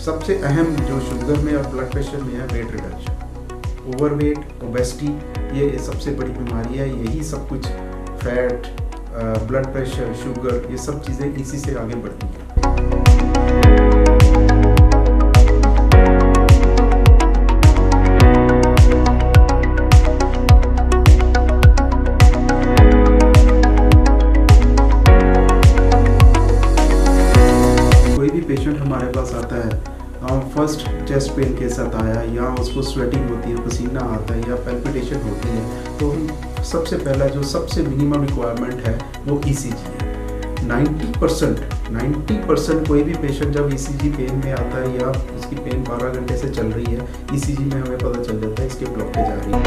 सबसे अहम जो शुगर में और ब्लड प्रेशर में है वेट रिडक्शन। ओवरवेट, ओबेसिटी ये सबसे बड़ी बीमारी है। यही सब कुछ फैट, ब्लड प्रेशर, शुगर, ये सब चीज़ें इसी से आगे बढ़ती हैं। पेशेंट हमारे पास आता है, फर्स्ट चेस्ट पेन के साथ आया या उसको स्वेटिंग होती है, पसीना आता है या पैल्पिटेशन होती है, तो हम सबसे पहला जो सबसे मिनिमम रिक्वायरमेंट है वो ईसीजी है। 90% कोई भी पेशेंट जब ईसीजी पेन में आता है या उसकी पेन 12 घंटे से चल रही है, ईसीजी में हमें पता चल जाता है इसके ब्लॉकेज आ रही है।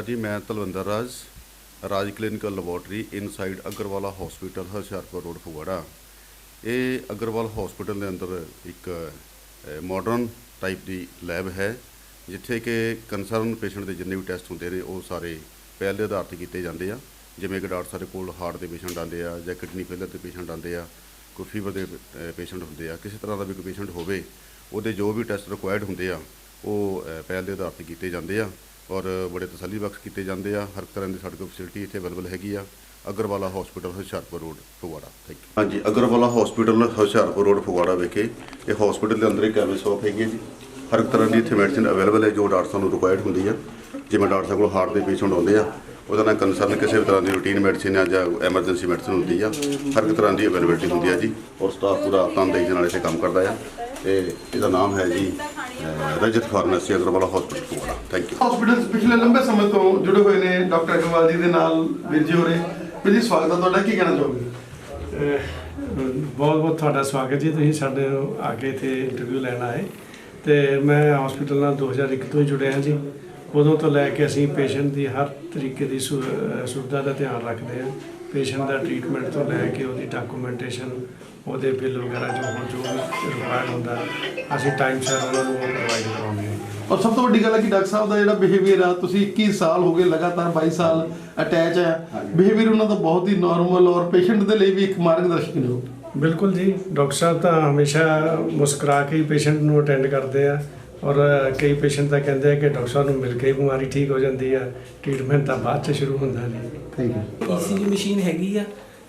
जी मैं Talwinder Raj clinical laboratory inside Agrawala hospital Hoshiarpur road Phagwara. ये अग्रवाल हॉस्पिटल के अंदर एक मॉडर्न टाइप की लैब है जिथे कि कंसर्न पेशेंट के जिन्ने भी टैसट होंगे ने वो सारे पहल के आधार पर किए जाते हैं। जिमें कि डॉक्टर सारे कोल हार्ट के पेशेंट आते हैं या किडनी फेलर के पेशेंट आते हैं, कोई फीवर के पेशेंट होंगे आ, किसी तरह का भी कोई पेशेंट होवे वो जो भी टैसट रिक्वायर्ड होंगे आ वो पहल के आधार पर किए जाते हैं और बड़े तसली बख्श किए जाते हैं। हर तरह की साढ़े को फैसिलिटी इतने अवेलेबल हैगी आ। Agrawala hospital Hoshiarpur road Phagwara. Thank you. हाँ जी, अग्रवाला हॉस्पिटल हुशियारपुर रोड फगवाड़ा विखे ये हॉस्पिटल के अंदर एक कैबिन शॉप हैगी जी। हर तरह की इतने मैडिसिन अवेलेबल है जो डॉक्टर साहब रिक्वायर्ड होंगी है। जिमें डॉक्टर साहब को हार्ट के पेशेंट आते हैं वो कंसर्न किसी भी तरह की रूटीन मैडिसिन है या एमरजेंसी मैडिसिन होंगी है, हर एक तरह की अवेलेबिलिटी होंगी है जी। और स्टाफ पूरा तनदेही के नाल इत्थे काम करता है। इसका नाम है जी Rajat pharmacy Agrawala hospital Phagwara. Thank you. Hospital पिछले लंबे समय तो जुड़े हुए ने डॉक्टर अग्रवाल जी के नाल वीर जी होरे। वीर जी स्वागत है तुहाडा, की कहना चाहोगे? बहुत बहुत तुहाडा स्वागत जी। तुसीं साडे आके इत्थे इंटरव्यू लैण आए ते मैं हॉस्पिटल नाल 2001 तो ही जुड़िया जी। उदों तो लैके असीं पेशेंट की हर तरीके की सुविधा का ध्यान रखते हैं। पेशेंट का ट्रीटमेंट तो लैके उसकी डॉक्यूमेंटेशन, ਉਹਦੇ बिल वगैरह जो भी रिक्वायर्ड होंदा ਅਸੀਂ टाइम सिर उन्होंने प्रोवाइड करवाਉਂਦੇ ਹਾਂ। और सब तो वड्डी गल है कि डॉक्टर साहब का जिहड़ा बिहेवियर आ, तुसीं 21 साल हो गए लगातार 22 साल अटैच है, बिहेवियर उन्होंने तो बहुत ही नॉर्मल और पेशेंट के लिए भी एक मार्गदर्शक ने हो। बिल्कुल जी, डॉक्टर साहब तो हमेशा मुस्कुरा के ही पेशेंट को अटेंड करते हैं और कई पेशेंट तो कहते हैं कि डॉक्टर साहब मिल के ही बीमारी ठीक हो जाती है, ट्रीटमेंट तो बाद च शुरू होंदा नहीं। Thank you. ईसीजी मशीन हैगी आ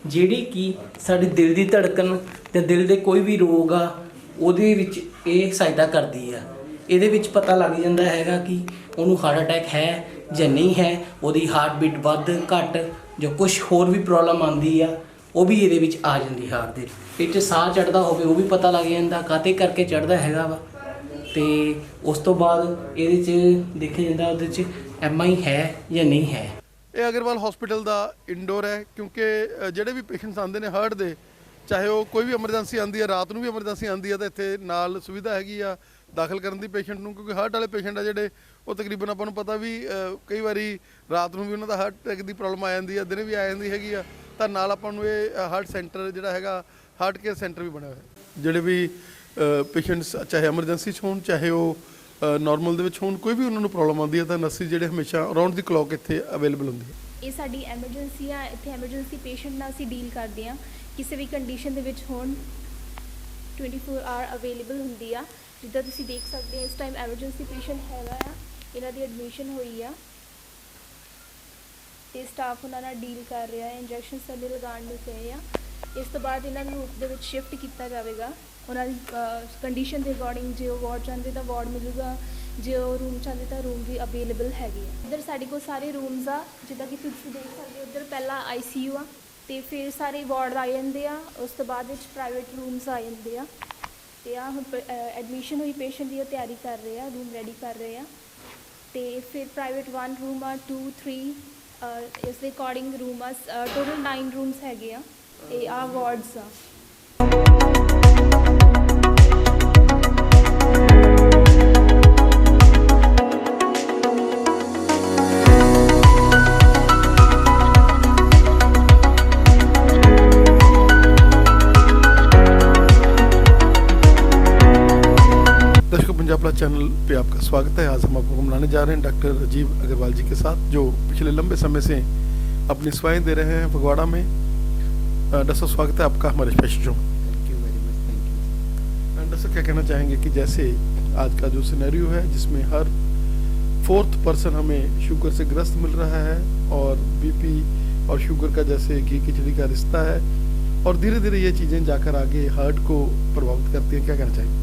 ਜਿਹੜੀ ਕਿ ਸਾਡੇ ਦਿਲ ਦੀ ਧੜਕਨ ਤੇ ਦਿਲ ਦੇ ਕੋਈ ਵੀ ਰੋਗ ਆ ਉਹਦੇ ਵਿੱਚ ਇਹ ਸਹਾਇਤਾ ਕਰਦੀ ਆ। ਇਹਦੇ ਵਿੱਚ ਪਤਾ ਲੱਗ ਜਾਂਦਾ ਹੈਗਾ ਕਿ ਉਹਨੂੰ ਹਾਰਟ ਅਟੈਕ ਹੈ ਜਾਂ ਨਹੀਂ ਹੈ, ਉਹਦੀ ਹਾਰਟ ਬੀਟ ਵੱਧ ਘੱਟ ਜੋ ਕੁਝ ਹੋਰ ਵੀ ਪ੍ਰੋਬਲਮ ਆਉਂਦੀ ਆ ਉਹ ਵੀ ਇਹਦੇ ਵਿੱਚ ਆ ਜਾਂਦੀ ਹਾਰਟ ਦੇ ਵਿੱਚ। ਸਾਹ ਚੜਦਾ ਹੋਵੇ ਉਹ ਵੀ ਪਤਾ ਲੱਗ ਜਾਂਦਾ ਕਾਹਤੇ ਕਰਕੇ ਚੜਦਾ ਹੈਗਾ ਵਾ। ਤੇ ਉਸ ਤੋਂ ਬਾਅਦ ਇਹਦੇ 'ਚ ਦੇਖਿਆ ਜਾਂਦਾ ਉਹਦੇ 'ਚ MI ਹੈ ਜਾਂ नहीं है। ਇਹ ਅਗਰਵਾਲ ਹਸਪੀਟਲ ਦਾ ਇੰਡੋਰ ਹੈ ਕਿਉਂਕਿ ਜਿਹੜੇ ਵੀ ਪੇਸ਼ੈਂਟਸ ਆਉਂਦੇ ਨੇ ਹਾਰਟ ਦੇ, ਚਾਹੇ ਉਹ ਕੋਈ ਵੀ ਐਮਰਜੈਂਸੀ ਆਉਂਦੀ ਹੈ, ਰਾਤ ਨੂੰ ਵੀ ਐਮਰਜੈਂਸੀ ਆਉਂਦੀ ਹੈ ਤਾਂ ਇੱਥੇ ਨਾਲ ਸੁਵਿਧਾ ਹੈਗੀ ਆ ਦਾਖਲ ਕਰਨ ਦੀ ਪੇਸ਼ੈਂਟ ਨੂੰ। ਕਿਉਂਕਿ ਹਾਰਟ ਵਾਲੇ ਪੇਸ਼ੈਂਟ ਆ ਜਿਹੜੇ ਉਹ ਤਕਰੀਬਨ ਆਪਾਂ ਨੂੰ ਪਤਾ ਵੀ ਕਈ ਵਾਰੀ ਰਾਤ ਨੂੰ ਵੀ ਉਹਨਾਂ ਦਾ ਹਾਰਟ ਅਟੈਕ ਦੀ ਪ੍ਰੋਬਲਮ ਆ ਜਾਂਦੀ ਹੈ, ਦਿਨੇ ਵੀ ਆ ਜਾਂਦੀ ਹੈਗੀ ਆ। ਤਾਂ ਨਾਲ ਆਪਾਂ ਨੂੰ ਇਹ ਹਾਰਟ ਸੈਂਟਰ ਜਿਹੜਾ ਹੈਗਾ ਹਾਰਟ ਕੇਅਰ ਸੈਂਟਰ ਵੀ ਬਣਿਆ ਹੋਇਆ। ਜਿਹੜੇ ਵੀ ਪੇਸ਼ੈਂਟਸ ਚਾਹੇ ਐਮਰਜੈਂਸੀ 'ਚ ਹੋਣ ਚਾਹੇ ਉਹ ਨੋਰਮਲ ਦੇ ਵਿੱਚ ਹੋਣ, ਕੋਈ ਵੀ ਉਹਨਾਂ ਨੂੰ ਪ੍ਰੋਬਲਮ ਆਉਂਦੀ ਹੈ ਤਾਂ ਨਰਸਿਸ ਜਿਹੜੇ ਹਮੇਸ਼ਾ ਅਰਾਊਂਡ ਦੀ ਕਲੌਕ ਇੱਥੇ ਅਵੇਲੇਬਲ ਹੁੰਦੀ ਹੈ। ਇਹ ਸਾਡੀ ਐਮਰਜੈਂਸੀ ਆ, ਇੱਥੇ ਐਮਰਜੈਂਸੀ ਪੇਸ਼ੈਂਟ ਨਾਲ ਅਸੀਂ ਡੀਲ ਕਰਦੇ ਹਾਂ। ਕਿਸੇ ਵੀ ਕੰਡੀਸ਼ਨ ਦੇ ਵਿੱਚ ਹੋਣ 24 ਆਵਰ ਅਵੇਲੇਬਲ ਹੁੰਦੀ ਆ। ਜਿੱਦਾਂ ਤੁਸੀਂ ਦੇਖ ਸਕਦੇ ਹੋ ਇਸ ਟਾਈਮ ਐਮਰਜੈਂਸੀ ਪੇਸ਼ੈਂਟ ਹੈਗਾ ਆ, ਇਹਨਾਂ ਦੀ ਐਡਮਿਸ਼ਨ ਹੋਈ ਆ ਤੇ ਸਟਾਫ ਉਹਨਾਂ ਨਾਲ ਡੀਲ ਕਰ ਰਿਹਾ ਹੈ, ਇੰਜੈਕਸ਼ਨ ਸਾਰੇ ਲਗਾਉਣ ਨੂੰ ਪਏ ਆ। ਇਸ ਤੋਂ ਬਾਅਦ ਇਹਨਾਂ ਨੂੰ ਰੂਮ ਦੇ ਵਿੱਚ ਸ਼ਿਫਟ ਕੀਤਾ ਜਾਵੇਗਾ ਉਹਨਾਂ ਦੀ ਕੰਡੀਸ਼ਨ ਦੇ ਅਕੋਰਡਿੰਗ। ਜੇ ਉਹ ਵਾਰਡ ਚਾਹੁੰਦੇ ਤਾਂ ਵਾਰਡ ਮਿਲੂਗਾ, ਜੇ ਉਹ ਰੂਮ ਚਾਹੁੰਦੇ ਤਾਂ ਰੂਮ ਵੀ ਅਵੇਲੇਬਲ ਹੈਗੇ ਆ। ਇੱਧਰ ਸਾਡੇ ਕੋਲ ਸਾਰੇ ਰੂਮਸ ਆ, ਜਿੱਦਾਂ ਕਿ ਤੁਸੀਂ ਦੇਖ ਸਕਦੇ ਹੋ। ਉੱਧਰ ਪਹਿਲਾਂ ICU ਆ ਅਤੇ ਫਿਰ ਸਾਰੇ ਵਾਰਡ ਆ ਜਾਂਦੇ ਆ। ਉਸ ਤੋਂ ਬਾਅਦ ਵਿੱਚ ਪ੍ਰਾਈਵੇਟ ਰੂਮਸ ਆ ਜਾਂਦੇ ਆ ਅਤੇ ਆ ਹੁਣ ਐਡਮਿਸ਼ਨ ਹੋਈ ਪੇਸ਼ੈਂਟ ਦੀ ਉਹ ਤਿਆਰੀ ਕਰ ਰਹੇ ਆ, ਰੂਮ ਰੈਡੀ ਕਰ ਰਹੇ ਆ। ਅਤੇ ਫਿਰ ਪ੍ਰਾਈਵੇਟ 1 ਰੂਮ ਆ, 2 3 ਇਸ ਦੇ ਅਕੋਰਡਿੰਗ ਰੂਮ ਆ। ਟੋਟਲ 9 ਰੂਮਸ ਹੈਗੇ ਆ ਅਤੇ ਆਹ ਵਾਰਡਸ ਆ। आपला चैनल पे आपका स्वागत है। आज हम आपको मिलाने जा रहे हैं डॉक्टर राजीव अग्रवाल जी के साथ, जो पिछले लंबे समय से अपनी सेवाएं दे रहे हैं फगवाड़ा में। डॉक्टर साहब, स्वागत है आपका हमारे special show. Thank you very much, thank you. Doctor साहब, क्या कहना चाहेंगे कि जैसे आज का जो सिनेरियो है जिसमें हर 4th पर्सन हमें शुगर से ग्रस्त मिल रहा है और बीपी और शुगर का जैसे घी खिचड़ी का रिश्ता है, और धीरे धीरे ये चीज़ें जाकर आगे हार्ट को प्रभावित करती हैं, क्या कहना चाहिए?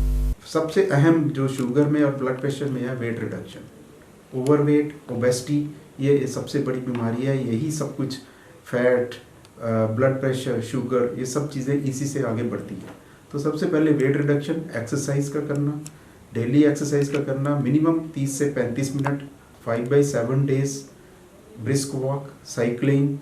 सबसे अहम जो शुगर में और ब्लड प्रेशर में है वेट रिडक्शन। ओवरवेट, ओबेसिटी ये सबसे बड़ी बीमारी है। यही सब कुछ फैट, ब्लड प्रेशर, शुगर, ये सब चीज़ें इसी से आगे बढ़ती हैं। तो सबसे पहले वेट रिडक्शन, एक्सरसाइज का करना, डेली एक्सरसाइज का करना, मिनिमम 30 से 35 minute, 5/7 days, brisk walk, cycling,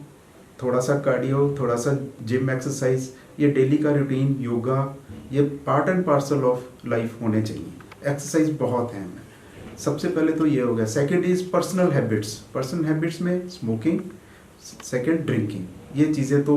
थोड़ा सा कार्डियो, थोड़ा सा जिम एक्सरसाइज, ये डेली का रूटीन, योगा, ये part and parcel of life होने चाहिए। एक्सरसाइज बहुत अहम है। सबसे पहले तो ये हो गया। Second is personal habits. Personal habits में स्मोकिंग, सेकंड ड्रिंकिंग, ये चीज़ें तो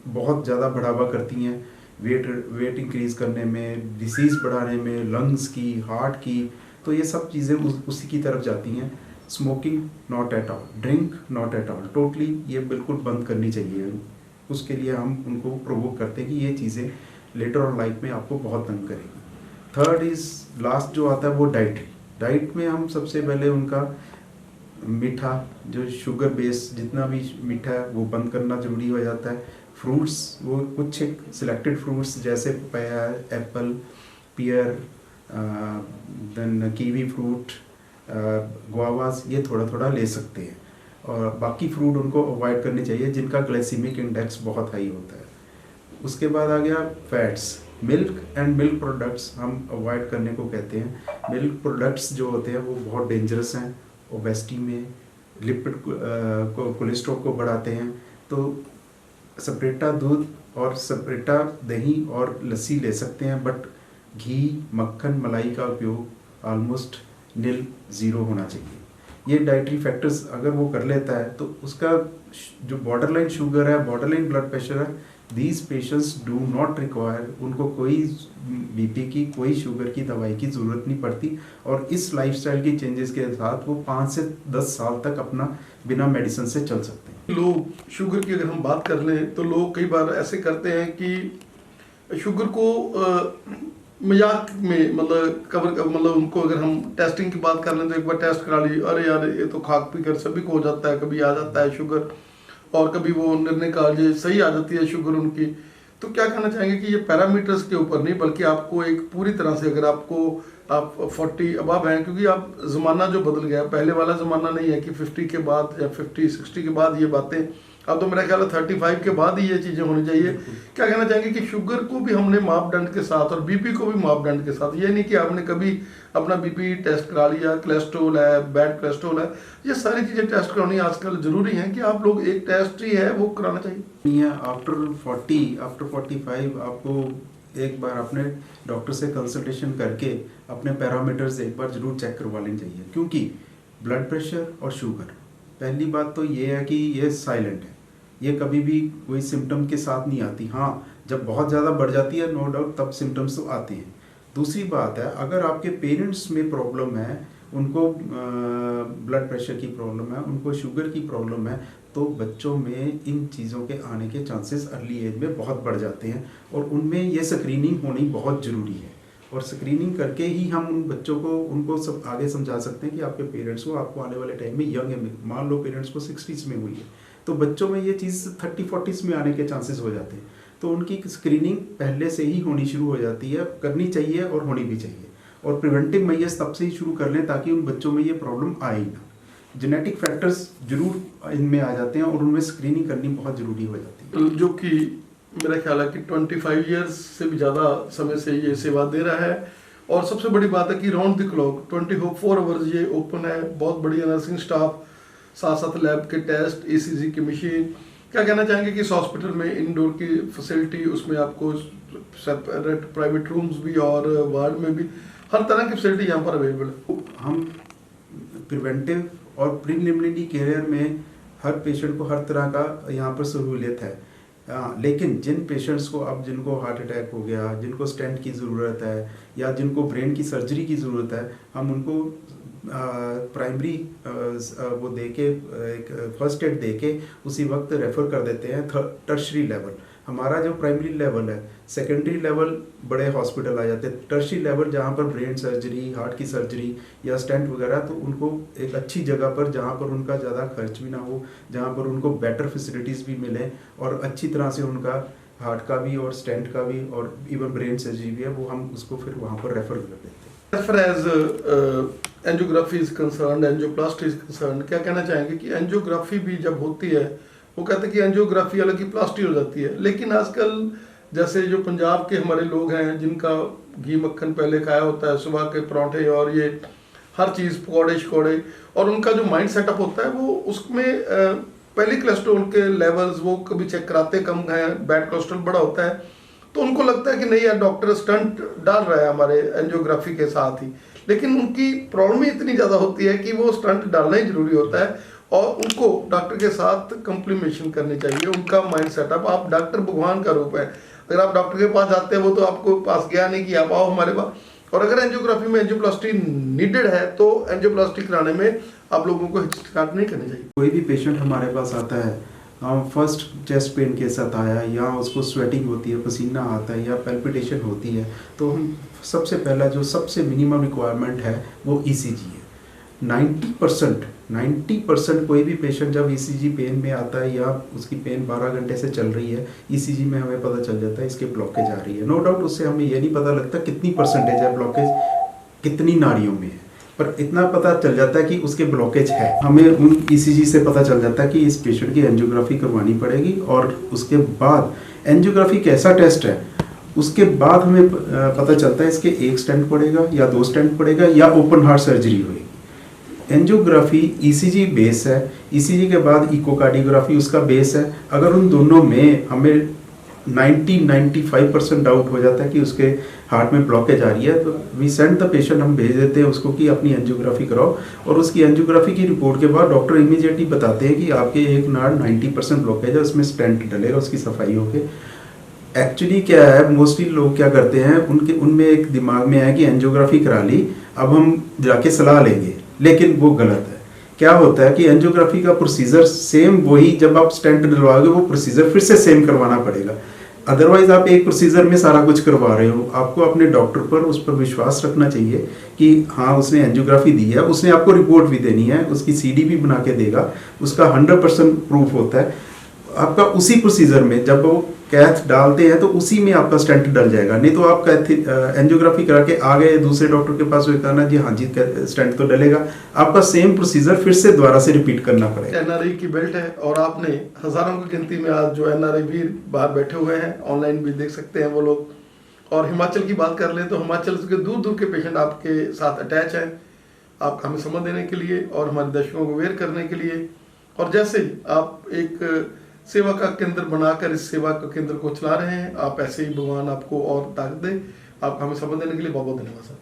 बहुत ज़्यादा बढ़ावा करती हैं वेट इंक्रीज करने में, डिसीज़ बढ़ाने में, लंग्स की, हार्ट की, तो ये सब चीज़ें उसी की तरफ जाती हैं। Smoking not at all, drink not at all, totally ये बिल्कुल बंद करनी चाहिए। उसके लिए हम उनको प्रोवोक करते हैं कि ये चीज़ें लेटर ऑन लाइफ में आपको बहुत तंग करेगी। थर्ड इज लास्ट जो आता है वो डाइट में हम सबसे पहले उनका मीठा, जो शुगर बेस जितना भी मीठा है वो बंद करना जरूरी हो जाता है। फ्रूट्स, वो कुछ एक सिलेक्टेड फ्रूट्स जैसे पपाया, एप्पल, पियर, देन कीवी फ्रूट, गुआवास, ये थोड़ा थोड़ा ले सकते हैं, और बाकी फ्रूट उनको अवॉइड करने चाहिए जिनका ग्लाइसीमिक इंडेक्स बहुत हाई होता है। उसके बाद आ गया fats. Milk and milk products हम अवॉइड करने को कहते हैं। मिल्क प्रोडक्ट्स जो होते हैं वो बहुत डेंजरस हैं, ओबेसिटी में लिपिड कोलेस्ट्रॉल को बढ़ाते हैं। तो सेपरेटा दूध और सेपरेटा दही और लस्सी ले सकते हैं, बट घी, मक्खन, मलाई का उपयोग ऑलमोस्ट नील, ज़ीरो होना चाहिए। ये डाइटरी फैक्टर्स अगर वो कर लेता है तो उसका जो बॉर्डरलाइन शुगर है, बॉर्डरलाइन ब्लड प्रेशर है, these patients do not require, उनको कोई बीपी की, कोई शुगर की दवाई की ज़रूरत नहीं पड़ती। और इस लाइफस्टाइल की चेंजेस के साथ वो 5 से 10 साल तक अपना बिना मेडिसिन से चल सकते हैं। लोग शुगर की अगर हम बात कर लें तो लोग कई बार ऐसे करते हैं कि शुगर को मजाक में मतलब उनको अगर हम टेस्टिंग की बात कर लें तो एक बार टेस्ट करा ली, अरे यार ये तो खाक पी कर सभी को हो जाता है, कभी आ जाता है शुगर, और कभी वो निर्णय काल सही आ जाती है शुगर उनकी। तो क्या कहना चाहेंगे कि ये पैरामीटर्स के ऊपर नहीं, बल्कि आपको एक पूरी तरह से, अगर आप 40 अबव हैं, क्योंकि आप ज़माना जो बदल गया, पहले वाला ज़माना नहीं है कि 50 के बाद या 50-60 के बाद ये बातें, अब तो मेरा ख्याल है 35 के बाद ही ये चीज़ें होनी चाहिए। क्या कहना चाहेंगे कि शुगर को भी हमने मापदंड के साथ और बीपी को भी मापदंड के साथ, ये नहीं कि आपने कभी अपना बीपी टेस्ट करा लिया, कोलेस्ट्रॉल है, बैड कोलेस्ट्रॉल है, ये सारी चीज़ें टेस्ट करानी आजकल ज़रूरी हैं कि आप लोग एक टेस्ट ही है वो कराना चाहिए। आफ्टर 40, आफ्टर 45 आपको एक बार अपने डॉक्टर से कंसल्टेशन करके अपने पैरामीटर्स एक बार जरूर चेक करवा लेनी चाहिए, क्योंकि ब्लड प्रेशर और शुगर, पहली बात तो ये है कि ये साइलेंट है, ये कभी भी कोई सिम्टम के साथ नहीं आती। हाँ, जब बहुत ज़्यादा बढ़ जाती है नो डाउट तब सिम्टम्स तो आते हैं। दूसरी बात है, अगर आपके पेरेंट्स में प्रॉब्लम है, उनको ब्लड प्रेशर की प्रॉब्लम है, उनको शुगर की प्रॉब्लम है, तो बच्चों में इन चीज़ों के आने के चांसेस अर्ली एज में बहुत बढ़ जाते हैं, और उनमें ये स्क्रीनिंग होनी बहुत ज़रूरी है। और स्क्रीनिंग करके ही हम उन बच्चों को उनको सब आगे समझा सकते हैं कि आपके पेरेंट्स को आपको आने वाले टाइम में यंग है, मान लो पेरेंट्स को 60s में हुई है, तो बच्चों में ये चीज़ 30-40s में आने के चांसेस हो जाते हैं। तो उनकी स्क्रीनिंग पहले से ही होनी शुरू हो जाती है, करनी चाहिए और होनी भी चाहिए। और प्रिवेंटिव मेजर्स तब से ही शुरू कर लें ताकि उन बच्चों में ये प्रॉब्लम आए ही ना। जेनेटिक फैक्टर्स जरूर इनमें आ जाते हैं और उनमें स्क्रीनिंग करनी बहुत ज़रूरी हो जाती है। जो कि मेरा ख्याल है कि 25 ईयर्स से भी ज़्यादा समय से ये सेवा दे रहा है, और सबसे बड़ी बात है कि राउंड द क्लॉक 24 आवर्स ये ओपन है। बहुत बढ़िया नर्सिंग स्टाफ, साथ साथ लैब के टेस्ट, ECG की मशीन। क्या कहना चाहेंगे कि इस हॉस्पिटल में इंडोर की फैसिलिटी, उसमें आपको सेपरेट प्राइवेट रूम्स भी और वार्ड में भी हर तरह की फैसिलिटी यहाँ पर अवेलेबल है? हम प्रिवेंटिव और प्रीलिमिनरी केयर में हर पेशेंट को हर तरह का यहाँ पर सहूलियत है। लेकिन जिन पेशेंट्स को अब जिनको हार्ट अटैक हो गया, जिनको स्टेंट की ज़रूरत है या जिनको ब्रेन की सर्जरी की ज़रूरत है, हम उनको प्राइमरी वो दे के एक फर्स्ट एड दे के उसी वक्त रेफ़र कर देते हैं टर्शरी लेवल। हमारा जो प्राइमरी लेवल है, सेकेंडरी लेवल बड़े हॉस्पिटल आ जाते हैं, टर्शरी लेवल जहाँ पर ब्रेन सर्जरी, हार्ट की सर्जरी या स्टेंट वगैरह, तो उनको एक अच्छी जगह पर जहाँ पर उनका ज़्यादा खर्च भी ना हो, जहाँ पर उनको बेटर फैसिलिटीज़ भी मिलें और अच्छी तरह से उनका हार्ट का भी और स्टेंट का भी और इवन ब्रेन सर्जरी भी है, वो हम उसको फिर वहाँ पर रेफ़र कर देते हैं। As far as angiography is concern, angioplasty is concern, क्या कहना चाहेंगे कि एंजियोग्राफी भी जब होती है, वो कहते हैं कि एंजियोग्राफी अलग ही प्लास्टी हो जाती है, लेकिन आजकल जैसे जो पंजाब के हमारे लोग हैं जिनका घी मक्खन पहले खाया होता है, सुबह के पराठे और ये हर चीज़ पकौड़े शकौड़े, और उनका जो माइंड सेटअप होता है वो उसमें पहले कोलेस्ट्रॉल के लेवल्स वो कभी चेक कराते कम हैं, बैड कोलेस्ट्रॉल बड़ा होता है, तो उनको लगता है कि नहीं यार डॉक्टर स्टंट डाल रहा है हमारे एंजियोग्राफी के साथ ही, लेकिन उनकी प्रॉब्लम ही इतनी ज़्यादा होती है कि वो स्टंट डालना ही जरूरी होता है और उनको डॉक्टर के साथ कम्प्लीमेशन करनी चाहिए। उनका माइंड सेटअप, आप डॉक्टर भगवान का रूप है, अगर आप डॉक्टर के पास जाते हैं वो तो आपको पास गया नहीं कि आप आओ हमारे पास, और अगर एंजियोग्राफी में एंजियोप्लास्टी नीडेड है तो एंजियोप्लास्टी कराने में आप लोगों को हिचकिचाहट नहीं करनी चाहिए। कोई भी पेशेंट हमारे पास आता है, फर्स्ट चेस्ट पेन के साथ आया या उसको स्वेटिंग होती है, पसीना आता है या पैल्पिटेशन होती है, तो हम सबसे पहला जो सबसे मिनिमम रिक्वायरमेंट है वो ईसीजी है। 90% कोई भी पेशेंट जब ईसीजी पेन में आता है या उसकी पेन 12 घंटे से चल रही है, ईसीजी में हमें पता चल जाता है इसके ब्लॉकेज आ रही है। नो डाउट उससे हमें ये नहीं पता लगता कितनी परसेंटेज है ब्लॉकेज, कितनी नाड़ियों में है, पर इतना पता चल जाता है कि उसके ब्लॉकेज है। हमें उन ईसीजी से पता चल जाता है कि इस पेशेंट की एंजियोग्राफी करवानी पड़ेगी, और उसके बाद एंजियोग्राफी कैसा टेस्ट है उसके बाद हमें पता चलता है इसके 1 स्टेंट पड़ेगा या 2 स्टेंट पड़ेगा या ओपन हार्ट सर्जरी होगी। एंजियोग्राफी ईसीजी बेस है, ईसीजी के बाद इकोकार्डियोग्राफी उसका बेस है। अगर उन दोनों में हमें 90-95% डाउट हो जाता है कि उसके हार्ट में ब्लॉकेज आ रही है, तो वी सेंड द पेशेंट, हम भेज देते हैं उसको कि अपनी एंजियोग्राफी कराओ, और उसकी एंजियोग्राफी की रिपोर्ट के बाद डॉक्टर इमीडिएटली बताते हैं कि आपके एक नाड़ 90% ब्लॉकेज है, उसमें स्टेंट डलेगा उसकी सफाई होके। एक्चुअली क्या है, मोस्टली लोग क्या करते हैं, उनमें एक दिमाग में है कि एंजियोग्राफी करा ली, अब हम जाके सलाह लेंगे, लेकिन वो गलत है। क्या होता है कि एंजियोग्राफी का प्रोसीजर सेम वही, जब आप स्टेंट डलवाओगे वो प्रोसीजर फिर से सेम करवाना पड़ेगा। अदरवाइज आप एक प्रोसीजर में सारा कुछ करवा रहे हो। आपको अपने डॉक्टर पर, उस पर विश्वास रखना चाहिए कि हाँ उसने एंजियोग्राफी दी है, उसने आपको रिपोर्ट भी देनी है, उसकी सीडी भी बना के देगा, उसका 100% प्रूफ होता है। आपका उसी प्रोसीजर में जब वो कैथ डालते हैं तो उसी में आपका स्टेंट डल जाएगा। नहीं तो आप कैथ एंजियोग्राफी करा के आ गए दूसरे डॉक्टर के पास, वो कहना जी हाँ जी स्टेंट तो डलेगा, आपका सेम प्रोसीजर फिर से दोबारा से रिपीट करना पड़ेगा। एनआरआई की बेल्ट है और आपने हजारों की गिनती में आज जो एनआरआई भी बाहर बैठे हुए हैं, ऑनलाइन भी देख सकते हैं वो लोग। और हिमाचल की बात कर लें तो हिमाचल के दूर दूर के पेशेंट आपके साथ अटैच हैं, आप हमें समझ देने के लिए और हमारे दर्शकों को अवेयर करने के लिए। और जैसे आप एक सेवा का केंद्र बनाकर इस सेवा का केंद्र को चला रहे हैं, आप ऐसे ही भगवान आपको और ताकत दे। आप हमें समझ देने के लिए बहुत बहुत धन्यवाद sir.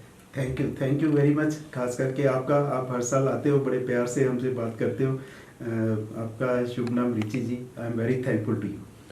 Thank you very much. खास करके आपका, आप हर साल आते हो, बड़े प्यार से हमसे बात करते हो। आपका शुभ नाम Richie ji, I am very thankful to you.